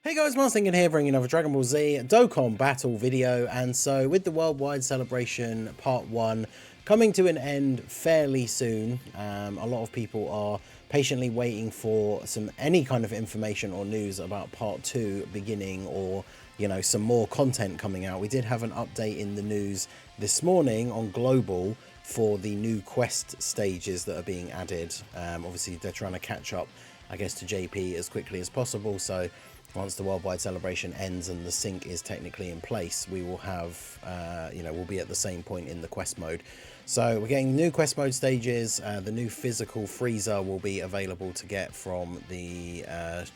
Hey guys, Thinking here, bringing another Dragon Ball Z Dokkan battle video. And so with the Worldwide Celebration Part 1 coming to an end fairly soon, a lot of people are patiently waiting for any kind of information or news about Part 2 beginning, or some more content coming out. We did have an update in the news this morning on Global for the new quest stages that are being added. Obviously they're trying to catch up, I guess, to JP as quickly as possible. So once the Worldwide Celebration ends and the sync is technically in place, we will have, we'll be at the same point in the quest mode. So we're getting new quest mode stages. The new physical Frieza will be available to get from the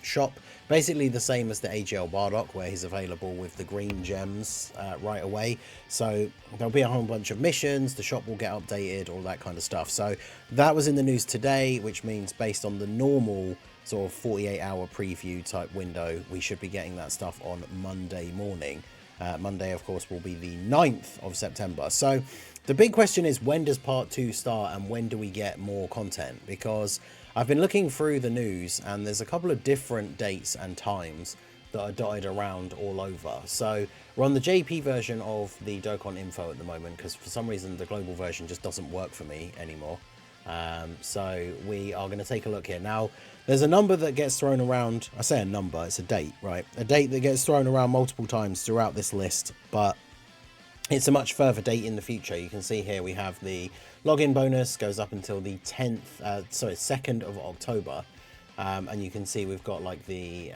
shop. Basically the same as the AGL Bardock, where he's available with the green gems right away. So there'll be a whole bunch of missions. The shop will get updated, all that kind of stuff. So that was in the news today, which means based on the normal sort of 48-hour preview type window, we should be getting that stuff on Monday morning. Monday, of course, will be the 9th of September. So the big question is, when does part 2 start and when do we get more content? Because I've been looking through the news and there's a couple of different dates and times that are dotted around all over. So we're on the JP version of the Dokkan info at the moment, because for some reason the global version just doesn't work for me anymore. So we are going to take a look here. Now, there's a number that gets thrown around. I say a number, it's a date, right? A date that gets thrown around multiple times throughout this list, but it's a much further date in the future. You can see here we have the login bonus goes up until the 2nd of October. And you can see we've got like the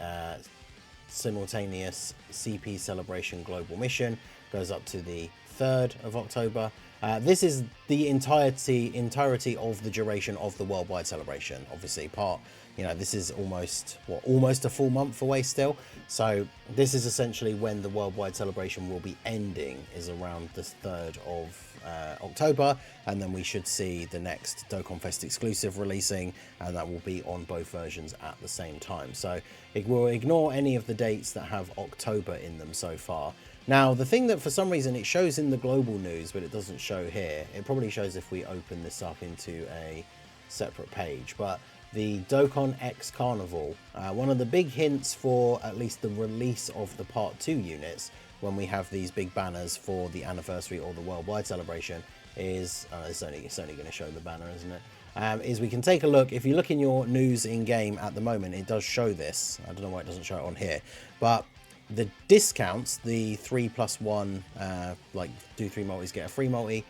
simultaneous CP celebration global mission goes up to the 3rd of October. This is the entirety of the duration of the Worldwide Celebration. Obviously, this is almost a full month away still. So this is essentially when the Worldwide Celebration will be ending, is around the 3rd of October, and then we should see the next Dokkan Fest exclusive releasing, and that will be on both versions at the same time. So it will ignore any of the dates that have October in them so far. Now, the thing that for some reason it shows in the global news, but it doesn't show here, it probably shows if we open this up into a separate page, but the Dokkan X Carnival, one of the big hints for at least the release of the Part 2 units, when we have these big banners for the anniversary or the Worldwide Celebration, is, it's only going to show the banner, isn't it? Is we can take a look. If you look in your news in-game at the moment, it does show this. I don't know why it doesn't show it on here, but the discounts, the 3+1, like do 3 multis, get a free multi,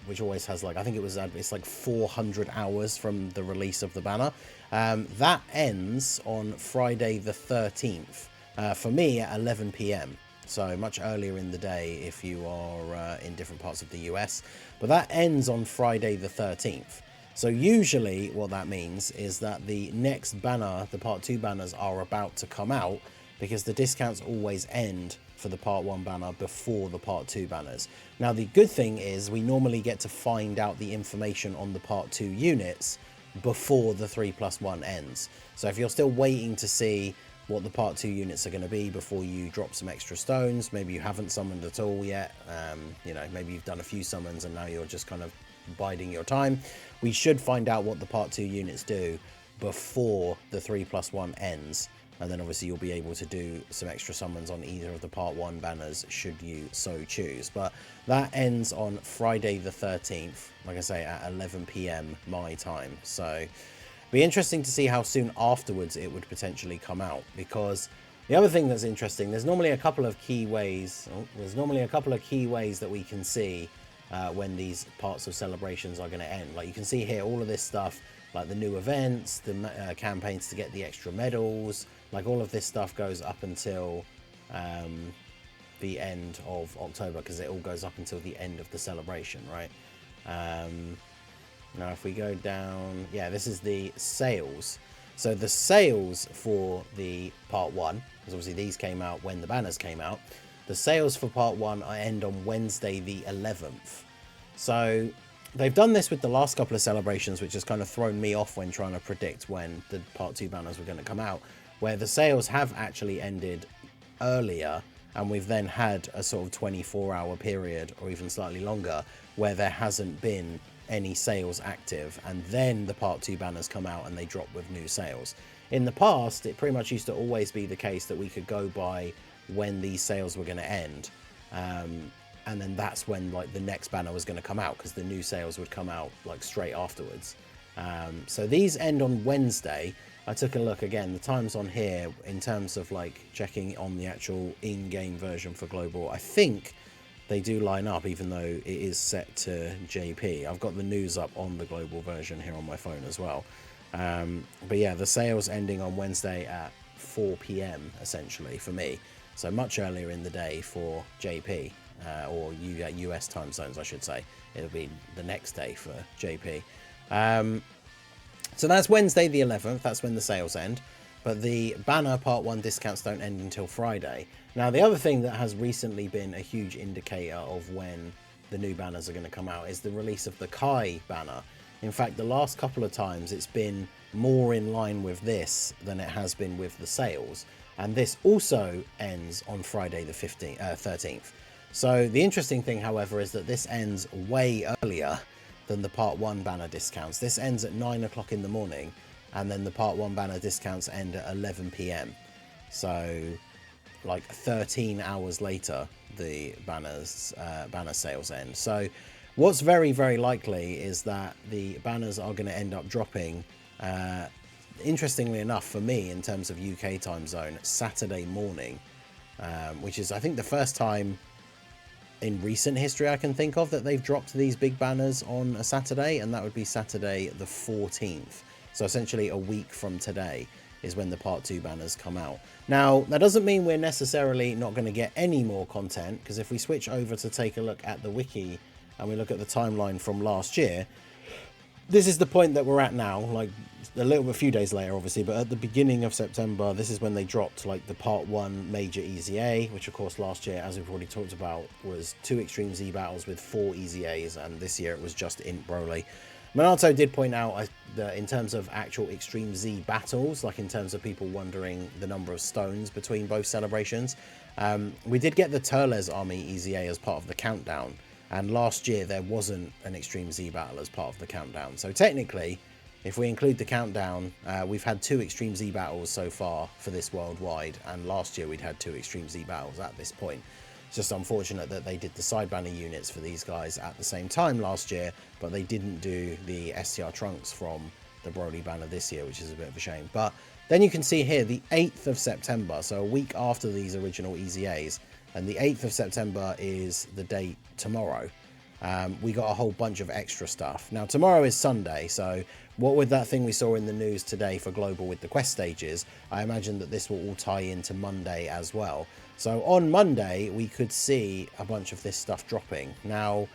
which always has, like, I think it's like 400 hours from the release of the banner. That ends on Friday the 13th, for me at 11 PM. So much earlier in the day if you are in different parts of the US. But that ends on Friday the 13th. So usually what that means is that the next banner, the Part 2 banners, are about to come out, because the discounts always end for the Part 1 banner before the Part 2 banners. Now, the good thing is we normally get to find out the information on the Part 2 units before the 3+1 ends. So if you're still waiting to see what the Part 2 units are going to be before you drop some extra stones, maybe you haven't summoned at all yet, maybe you've done a few summons and now you're just kind of biding your time, we should find out what the Part 2 units do before the 3+1 ends. And then obviously you'll be able to do some extra summons on either of the Part 1 banners should you so choose. But that ends on Friday the 13th, like I say, at 11 PM my time. So be interesting to see how soon afterwards it would potentially come out, because the other thing that's interesting, there's normally a couple of key ways that we can see when these parts of celebrations are going to end. Like you can see here, all of this stuff, like the new events, the campaigns to get the extra medals, like all of this stuff goes up until the end of October, because it all goes up until the end of the celebration, right? Now if we go down, yeah, this is the sales. So the sales for the Part 1, because obviously these came out when the banners came out, the sales for Part 1 end on Wednesday the 11th. So they've done this with the last couple of celebrations, which has kind of thrown me off when trying to predict when the Part 2 banners were going to come out, where the sales have actually ended earlier, and we've then had a sort of 24-hour period, or even slightly longer, where there hasn't been any sales active, and then the Part 2 banners come out and they drop with new sales. in the past, it pretty much used to always be the case that we could go by when these sales were going to end. And then that's when like the next banner was going to come out, because the new sales would come out like straight afterwards. So these end on Wednesday. I took a look again, the times on here in terms of like checking on the actual in-game version for global. I think they do line up, even though it is set to JP. I've got the news up on the global version here on my phone as well. But yeah, the sales ending on Wednesday at 4 p.m. essentially for me. So much earlier in the day for JP, or US time zones, I should say. It'll be the next day for JP. So that's Wednesday the 11th. That's when the sales end. But the banner Part 1 discounts don't end until Friday. Now, the other thing that has recently been a huge indicator of when the new banners are going to come out is the release of the Kai banner. In fact, the last couple of times it's been more in line with this than it has been with the sales. And this also ends on Friday the 13th. So the interesting thing, however, is that this ends way earlier than the Part 1 banner discounts. This ends at 9 o'clock in the morning, and then the Part 1 banner discounts end at 11 p.m. So like 13 hours later, the banner sales end. So what's very, very likely is that the banners are going to end up dropping, interestingly enough for me, in terms of UK time zone, Saturday morning, which is, I think, the first time in recent history I can think of that they've dropped these big banners on a Saturday, and that would be Saturday the 14th. So essentially a week from today is when the Part 2 banners come out. Now, that doesn't mean we're necessarily not going to get any more content, because if we switch over to take a look at the wiki and we look at the timeline from last year, this is the point that we're at now, like a few days later, obviously, but at the beginning of September, this is when they dropped like the Part 1 major EZA, which of course last year, as we've already talked about, was 2 Extreme Z battles with 4 EZAs, and this year it was just Int Broly. Minato did point out that in terms of actual Extreme Z battles, like in terms of people wondering the number of stones between both celebrations, we did get the Turles Army EZA as part of the countdown. And last year, there wasn't an Extreme Z battle as part of the countdown. So technically, if we include the countdown, we've had 2 Extreme Z battles so far for this worldwide. And last year, we'd had 2 Extreme Z battles at this point. It's just unfortunate that they did the side banner units for these guys at the same time last year, but they didn't do the STR trunks from the Broly banner this year, which is a bit of a shame. But then you can see here, the 8th of September, so a week after these original EZAs, and the 8th of September is the date tomorrow. We got a whole bunch of extra stuff. Now, tomorrow is Sunday, so what with that thing we saw in the news today for Global with the quest stages, I imagine that this will all tie into Monday as well. So on Monday, we could see a bunch of this stuff dropping. Now,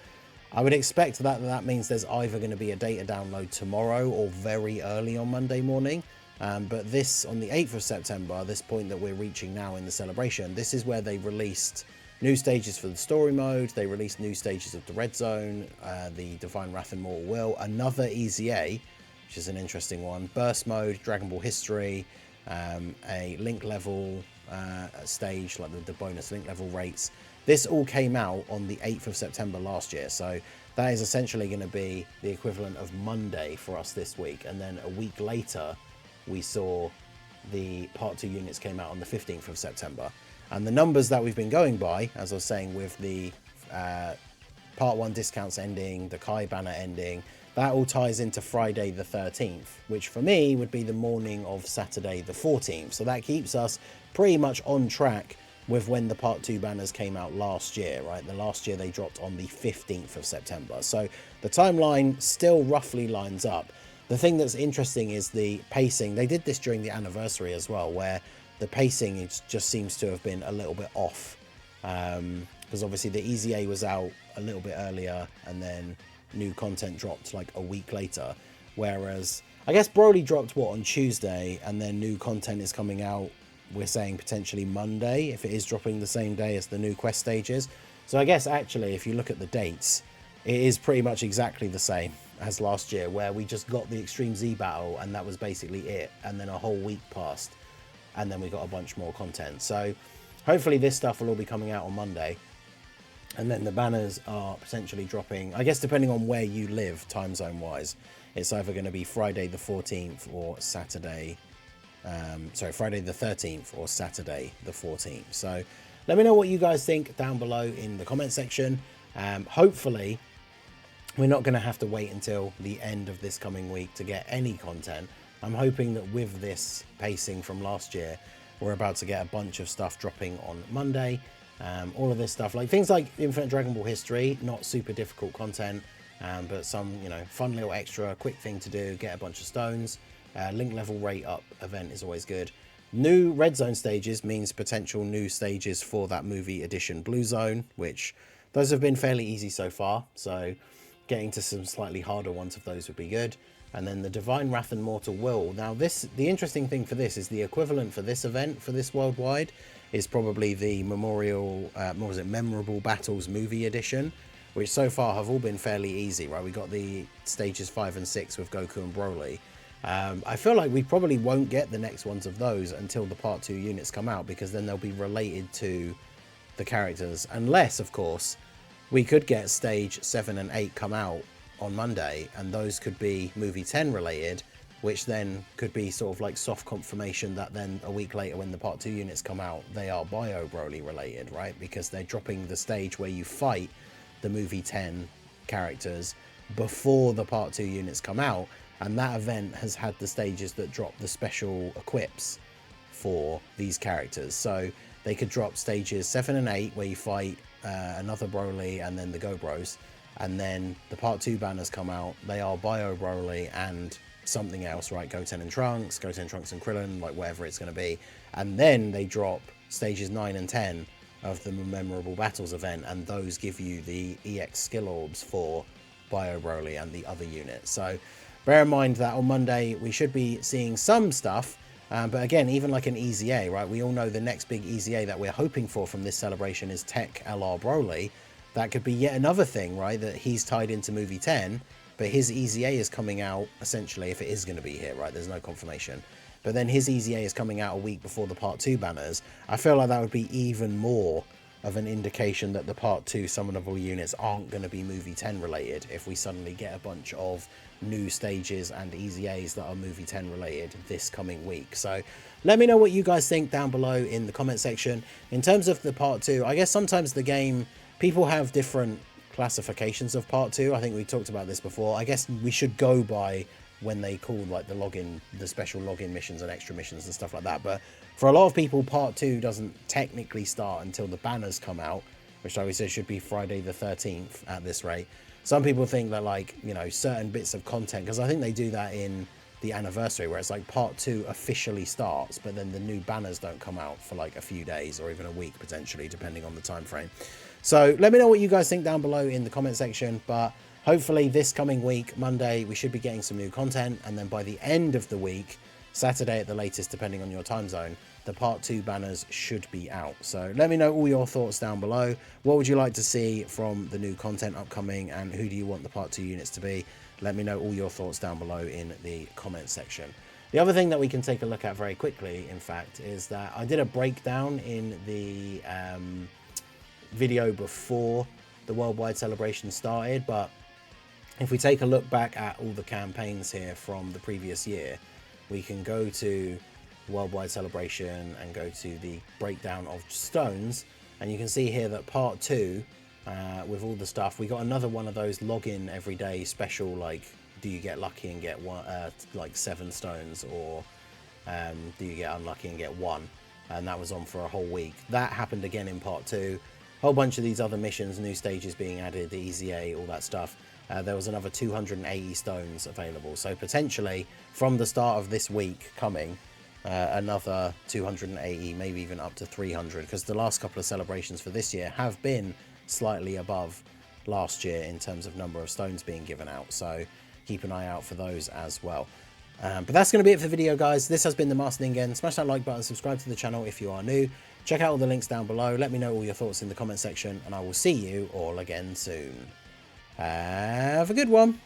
I would expect that means there's either going to be a data download tomorrow or very early on Monday morning. But this, on the 8th of September, this point that we're reaching now in the celebration, this is where they released new stages for the story mode. They released new stages of the Red Zone, the Divine Wrath and Mortal Will, another EZA, which is an interesting one, Burst Mode, Dragon Ball History, a Link level stage, like the bonus Link level rates. This all came out on the 8th of September last year, so that is essentially going to be the equivalent of Monday for us this week, and then a week later we saw the Part 2 units came out on the 15th of September. And the numbers that we've been going by, as I was saying, with the Part 1 discounts ending, the Kai banner ending, that all ties into Friday the 13th, which for me would be the morning of Saturday the 14th. So that keeps us pretty much on track with when the Part 2 banners came out last year, right? The last year they dropped on the 15th of September. So the timeline still roughly lines up. The thing that's interesting is the pacing. They did this during the anniversary as well, where the pacing just seems to have been a little bit off. Because obviously the EZA was out a little bit earlier, and then new content dropped like a week later. Whereas, I guess Broly dropped, on Tuesday, and then new content is coming out, we're saying potentially Monday, if it is dropping the same day as the new quest stages. So I guess actually, if you look at the dates, it is pretty much exactly the same as last year, where we just got the Extreme Z battle and that was basically it, and then a whole week passed and then we got a bunch more content. So hopefully this stuff will all be coming out on Monday, and then the banners are potentially dropping, I guess depending on where you live time zone wise, it's either going to be Friday the 14th or Saturday Friday the 13th or Saturday the 14th. So let me know what you guys think down below in the comment section. Hopefully we're not going to have to wait until the end of this coming week to get any content. I'm hoping that with this pacing from last year, we're about to get a bunch of stuff dropping on Monday. All of this stuff, like things like Infinite Dragon Ball History, not super difficult content, but some, you know, fun little extra quick thing to do, get a bunch of stones. Link level rate up event is always good. New red zone stages means potential new stages for that movie edition blue zone, which those have been fairly easy so far. So getting to some slightly harder ones of those would be good. And then the Divine Wrath and Mortal Will. Now the interesting thing for this is the equivalent for this event, for this worldwide, is probably the Memorial, Memorable Battles movie edition, which so far have all been fairly easy, right? We got the stages 5 and 6 with Goku and Broly. I feel like we probably won't get the next ones of those until the part 2 units come out, because then they'll be related to the characters. Unless, of course, we could get stage 7 and 8 come out on Monday, and those could be movie 10 related, which then could be sort of like soft confirmation that then a week later when the part 2 units come out, they are Bio Broly related, right? Because they're dropping the stage where you fight the movie 10 characters before the part 2 units come out, and that event has had the stages that drop the special equips for these characters. So they could drop stages 7 and 8 where you fight another Broly and then the Go Bros, and then the part 2 banners come out, they are Bio Broly and something else, right? Goten and Trunks and Krillin, like whatever it's going to be. And then they drop stages 9 and 10 of the Memorable Battles event, and those give you the EX skill orbs for Bio Broly and the other units. So bear in mind that on Monday we should be seeing some stuff, but again, even like an EZA, right? We all know the next big EZA that we're hoping for from this celebration is Tech LR Broly. That could be yet another thing, right? That he's tied into movie 10, but his EZA is coming out essentially, if it is going to be here, right? There's no confirmation. But then his EZA is coming out a week before the part 2 banners. I feel like that would be even more of an indication that the part 2 summonable units aren't going to be movie 10 related if we suddenly get a bunch of new stages and EZAs that are movie 10 related this coming week. So let me know what you guys think down below in the comment section. In terms of the part 2, I guess sometimes the game, people have different classifications of part 2. I think we talked about this before. I guess we should go by when they call like the login, the special login missions and extra missions and stuff like that. But for a lot of people, part 2 doesn't technically start until the banners come out, which I always say should be Friday the 13th at this rate. Some people think that, like, you know, certain bits of content, because I think they do that in the anniversary where it's like part 2 officially starts, but then the new banners don't come out for like a few days or even a week potentially, depending on the time frame. So let me know what you guys think down below in the comment section. But hopefully this coming week, Monday, we should be getting some new content, and then by the end of the week, Saturday at the latest, depending on your time zone, the part 2 banners should be out. So let me know all your thoughts down below. What would you like to see from the new content upcoming, and who do you want the part 2 units to be? Let me know all your thoughts down below in the comment section. The other thing that we can take a look at very quickly, in fact, is that I did a breakdown in the video before the worldwide celebration started, but if we take a look back at all the campaigns here from the previous year, we can go to worldwide celebration and go to the breakdown of stones, and you can see here that part 2 with all the stuff, we got another one of those login everyday special, like do you get lucky and get one like 7 stones, or do you get unlucky and get 1, and that was on for a whole week. That happened again in part 2. Whole bunch of these other missions, new stages being added, the EZA, all that stuff. There was another 280 stones available, so potentially from the start of this week coming, another 280, maybe even up to 300, because the last couple of celebrations for this year have been slightly above last year in terms of number of stones being given out, so keep an eye out for those as well. But that's going to be it for the video, guys. This has been the Master Ningen. Smash that like button, subscribe to the channel if you are new. Check out all the links down below. Let me know all your thoughts in the comment section, and I will see you all again soon. Have a good one.